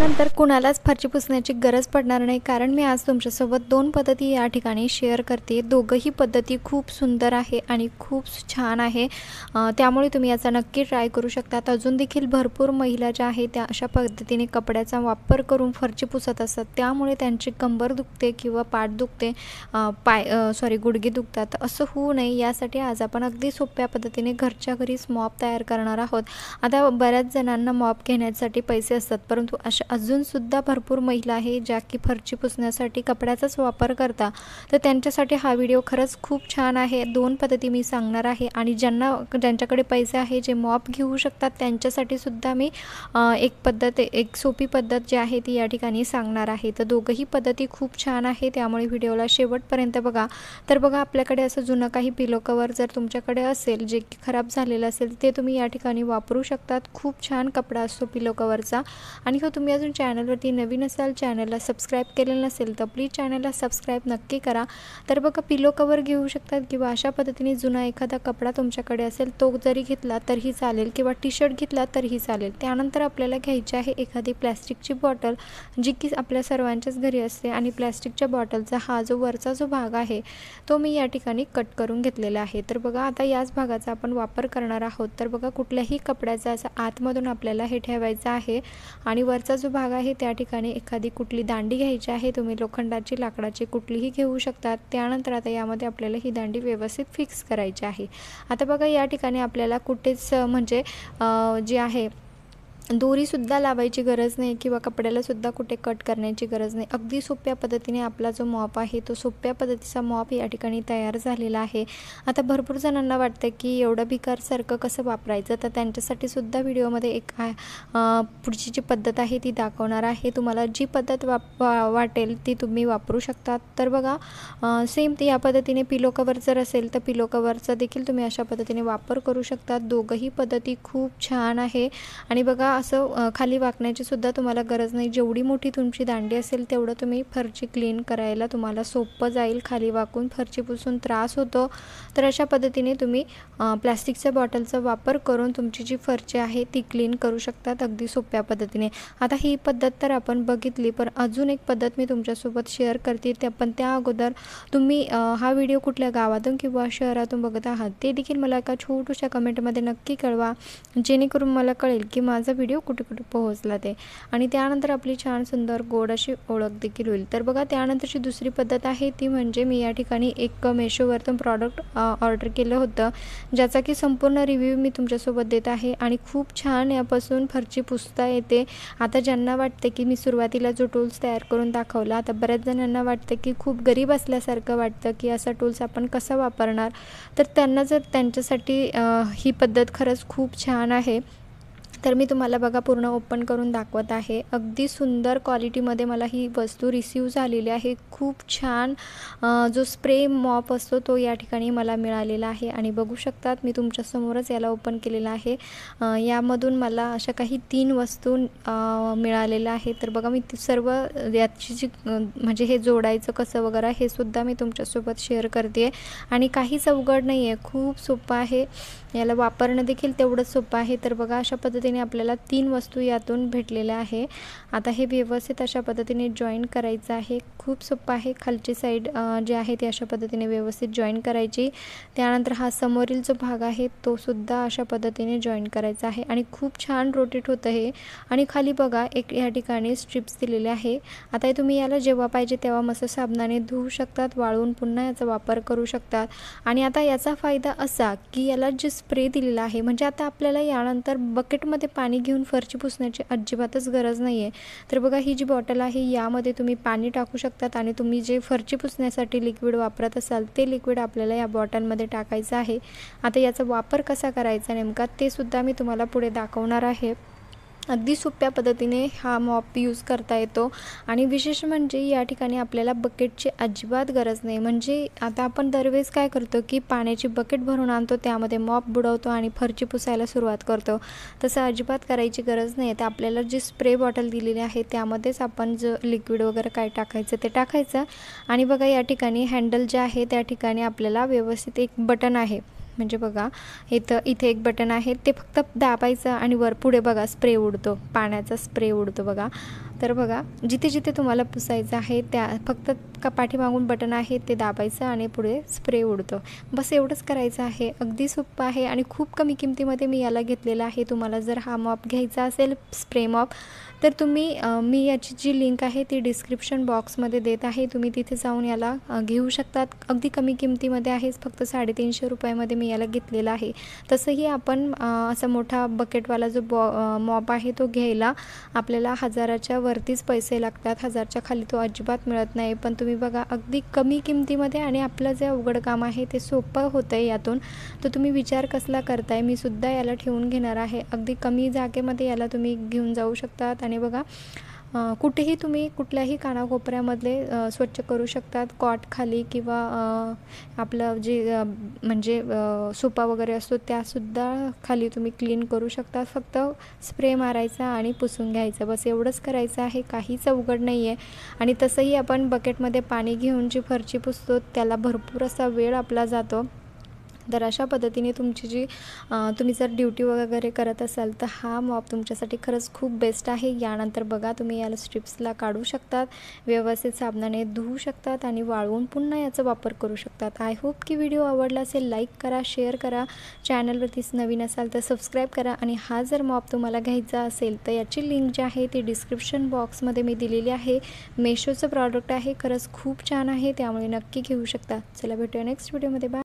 केल्यानंतर कुणालाच फरची पुसण्याची गरज पडणार नाही, कारण मी आज तुमच्यासोबत 2 पद्धती या ठिकाणी शेअर करते। दोघंही पद्धती खूप सुंदर आहे आणि खूप छान आहे, त्यामुळे तुम्ही याचा नक्की ट्राय करू शकता। अजून देखील भरपूर महिला ज्या आहेत त्या अशा पद्धतीने कपड्याचा वापर करून फरची पुसत असतात, त्यामुळे त्यांची कंबर दुखते किंवा पाठ दुखते, गुडघे दुखतात। असं होऊ नये यासाठी आज आपण अगदी सोप्या पद्धतीने घरच्या घरीच मॉप तयार करणार आहोत। आता बऱ्याच जणांना मॉप घेण्यासाठी पैसे असतात, परंतु अशा अजूनसुद्धा भरपूर महिला आहे ज्या की फरची पुसण्यासाठी कपड्याचाच वापर करतात, तर त्यांच्यासाठी हा व्हिडिओ खरंच खूप छान आहे। 2 पद्धती मी सांगणार आहे आणि ज्यांच्याकडे पैसे आहे जे मॉप घेऊ शकतात त्यांच्यासाठी सुद्धा मी एक सोपी पद्धत जी आहे ती या ठिकाणी सांगणार आहे। तर दोघंही पद्धती खूप छान आहे, त्यामुळे व्हिडिओला शेवटपर्यंत बघा। तर बघा, आपल्याकडे असं जुनं काही पिलो कवर जर तुमच्याकडे असेल जे की खराब झालेलं असेल ते तुम्ही या ठिकाणी वापरू शकतात। खूप छान कपडा असतो पिलो कवरचा। आणि हो, तुम्ही अजून चॅनलवरती नवीन असाल, चॅनलला सबस्क्राईब केलेलं नसेल तर प्लीज चॅनलला सबस्क्राईब नक्की करा। तर बघा, पिलो कवर घेऊ शकतात किंवा अशा पद्धतीने जुना एखादा कपडा तुमच्याकडे असेल तो जरी घेतला तरीही चालेल, किंवा टी शर्ट घेतला तरीही चालेल। त्यानंतर आपल्याला घ्यायची आहे एखादी प्लॅस्टिकची बॉटल जी की आपल्या सर्वांच्याच घरी असते, आणि प्लॅस्टिकच्या बॉटलचा हा जो वरचा जो भाग आहे तो मी या ठिकाणी कट करून घेतलेला आहे। तर बघा, आता याच भागाचा आपण वापर करणार आहोत। तर बघा, कुठल्याही कपड्याचा असा आतमधून आपल्याला हे ठेवायचं आहे, आणि वरचा जो भाग आहे त्या ठिकाणी एखादी कुठली दांडी घ्यायची आहे। तुम्ही लोखंडाची, लाकडाची कुठलीही घेऊ शकतात। त्यानंतर आता यामध्ये आपल्याला ही दांडी व्यवस्थित फिक्स करायची आहे। आता बघा, या ठिकाणी आपल्याला कुठेच जी आहे दोरीसुद्धा लावायची गरज नाही, किंवा कपड्यालासुद्धा कुठे कट करण्याची गरज नाही। अगदी सोप्या पद्धतीने आपला जो मॉप आहे तो सोप्या पद्धतीचा मॉप या ठिकाणी तयार झालेला आहे। आता भरपूर जणांना वाटतं की एवढं भिकारसारखं कसं वापरायचं, तर त्यांच्यासाठी सुद्धा व्हिडिओमध्ये एक पुढची जी पद्धत आहे ती दाखवणार आहे। तुम्हाला जी पद्धत वाटेल ती तुम्ही वापरू शकतात। तर बघा, सेम या पद्धतीने पिलो कवर जर असेल तर पिलो कवरचा देखील तुम्ही अशा पद्धतीने वापर करू शकतात। दोघंही पद्धती खूप छान आहे। आणि बघा, असं खाली वाकण्याची सुद्धा तुम्हाला गरज नाही। जेवढी मोठी तुमची दांडी असेल तेवढं तुम्ही फरची क्लीन करायला तुम्हाला सोपं जाईल। खाली वाकून फरची पुसून त्रास होतो, तर अशा पद्धतीने तुम्ही प्लॅस्टिकच्या बॉटलचा वापर करून तुमची जी फरची आहे ती क्लीन करू शकतात अगदी सोप्या पद्धतीने। आता ही पद्धत तर आपण बघितली, पण अजून एक पद्धत मी तुमच्यासोबत शेअर करते। पण त्या अगोदर तुम्ही हा व्हिडिओ कुठल्या गावातून किंवा शहरातून बघत आहात ते देखील मला एका छोट्याशा कमेंटमध्ये नक्की कळवा, जेणेकरून मला कळेल की माझा व्हिडिओ कुठे कुठे पोहोचला ते, आणि त्यानंतर आपली छान सुंदर गोड अशी ओळख देखील होईल। तर बघा, त्यानंतरची दुसरी पद्धत आहे ती म्हणजे मी या ठिकाणी एक मेशोवरतून प्रॉडक्ट ऑर्डर केलं होतं, ज्याचा की संपूर्ण रिव्ह्यू मी तुमच्यासोबत देत आहे। आणि खूप छान यापासून फरची पुसता येते। आता ज्यांना वाटते की मी सुरुवातीला जो टूल्स तयार करून दाखवला, आता बऱ्याच जणांना वाटतं की खूप गरीब असल्यासारखं वाटतं की असा टूल्स आपण कसा वापरणार, तर त्यांच्यासाठी ही पद्धत खरंच खूप छान आहे। तर मी तुम्हाला बघा पूर्ण ओपन करून दाखवत आहे। अगदी सुंदर क्वालिटीमध्ये मला ही वस्तू रिसीव्ह झालेली आहे। खूप छान जो स्प्रे मॉप असतो तो या ठिकाणी मला मिळालेला आहे, आणि बघू शकतात मी तुमच्यासमोरच याला ओपन केलेलं आहे। यामधून मला अशा काही 3 वस्तू मिळालेल्या आहेत। तर बघा, मी सर्व याची जी म्हणजे हे जोडायचं कसं वगैरे हे सुद्धा मी तुमच्यासोबत शेअर करते, आणि काहीच अवघड नाही आहे, खूप सोपं आहे। याला वापरणं देखील तेवढंच सोपं आहे। तर बघा, अशा पद्धतीने आपल्याला 3 वस्तू यातून भेटलेल्या आहे। आता हे व्यवस्थित अशा पद्धतीने जॉईन करायचं आहे। खूप सोपं आहे। खालची साईड जी आहे ती अशा पद्धतीने व्यवस्थित जॉईन करायची। त्यानंतर हा समोरील जो भाग आहे तो सुद्धा अशा पद्धतीने जॉईन करायचा आहे, आणि खूप छान रोटेट होतं हे। आणि खाली बघा, एक या ठिकाणी स्ट्रिप्स दिलेले आहे। आता तुम्ही याला जेव्हा पाहिजे तेव्हा मस्त साबणाने धुवू शकतात, वाळवून पुन्हा याचा वापर करू शकतात। आणि आता याचा फायदा असा की याला जे स्प्रे दिलेला आहे, म्हणजे आता आपल्याला यानंतर बकेटमध्ये पाणी घेऊन फरची पुसण्याची अजिबातच गरज नाही आहे। तर बघा, ही जी बॉटल आहे यामध्ये तुम्ही पाणी टाकू शकतात, आणि तुम्ही जे फरची पुसण्यासाठी लिक्विड वापरत असाल ते लिक्विड आपल्याला या बॉटलमध्ये टाकायचं आहे। आता याचा वापर कसा करायचा नेमका ते सुद्धा मी तुम्हाला पुढे दाखवणार आहे। अगदी सोप्या पद्धतीने हा मॉप यूज करता येतो, आणि विशेष म्हणजे या ठिकाणी आपल्याला बकेटची अजिबात गरज नाही। म्हणजे आता आपण दरवेळेस काय करतो की पाण्याची बकेट भरून आणतो, त्यामध्ये मॉप बुडवतो आणि फरची पुसायला सुरुवात करतो, तसं अजिबात करायची गरज नाही आहे। तर आपल्याला जी स्प्रे बॉटल दिलेली आहे त्यामध्येच आपण जो लिक्विड वगैरे काय टाकायचं ते टाकायचं। आणि बघा, या ठिकाणी हँडल जे आहे त्या ठिकाणी आपल्याला व्यवस्थित एक बटन आहे, म्हणजे बघा इथे एक बटन आहे, ते फक्त दाबायचं आणि वर पुढे बघा स्प्रे उडतो, पाण्याचा स्प्रे उडतो बघा. तर बघा जिथे जिथे तुम्हाला पुसायचं आहे त्या फक्त पाठीमागून बटन आहे ते दाबायचं आणि पुढे स्प्रे उडतो. बस एवढंच करायचं आहे. अगदी सोपं आहे आणि खूप कमी किमतीमध्ये मी याला घेतलेला आहे. तुम्हाला जर हा मॉप घ्यायचा असेल स्प्रे मॉप तर तुम्ही मी याची जी लिंक आहे ती डिस्क्रिप्शन बॉक्समध्ये देत आहे, तुम्ही तिथे जाऊन याला घेऊ शकतात. अगदी कमी किमतीमध्ये आहे, फक्त 350 रुपयामध्ये मी याला घेतलेला आहे. तसंही आपण असा मोठा बकेटवाला जो मॉप आहे तो घ्यायला आपल्याला 1000च्या वरतीच पैसे लागतात, 1000च्या खाली तो अजिबात मिळत नाही. पण तुम्ही बघा अगदी कमी किमतीमध्ये आणि आपलं जे अवघड काम आहे ते सोपं होतं आहे यातून. तर तुम्ही विचार कसला करताय, मी सुद्धा याला ठेवून घेणार आहे. अगदी कमी जागेमध्ये याला तुम्ही घेऊन जाऊ शकतात आणि बघा कुठेही तुम्ही कुठल्याही कानाकोपऱ्यामधले स्वच्छ करू शकतात, कॉट खाली किंवा आपलं जे म्हणजे सोफा वगैरे असतो त्यासुद्धा खाली तुम्ही क्लीन करू शकता. फक्त स्प्रे मारायचा आणि पुसून घ्यायचं, बस एवढंच करायचं आहे, काहीच अवघड नाही आहे. आणि तसंही आपण बकेटमध्ये पाणी घेऊन जी फरशी पुसतो त्याला भरपूर असा वेळ आपला जातो. तर अशा पद्धतीने तुमची जी तुम्ही जर ड्युटी वगैरे करत असाल तर हा मॉप तुमच्यासाठी खरंच खूप बेस्ट आहे. यानंतर बघा तुम्ही याला स्ट्रिप्सला काढू शकतात, व्यवस्थित साबणाने धुवू शकतात आणि वाळवून पुन्हा याचा वापर करू शकतात. आय होप की व्हिडिओ आवडला असेल. लाईक करा, शेअर करा, चॅनलवरतीच नवीन असाल तर सबस्क्राईब करा. आणि हा जर मॉप तुम्हाला घ्यायचा असेल तर याची लिंक जी आहे ती डिस्क्रिप्शन बॉक्समध्ये मी दिलेली आहे. मेशोचं प्रॉडक्ट आहे, खरंच खूप छान आहे, त्यामुळे नक्की घेऊ शकता. चला भेटूया नेक्स्ट व्हिडिओमध्ये. बाय.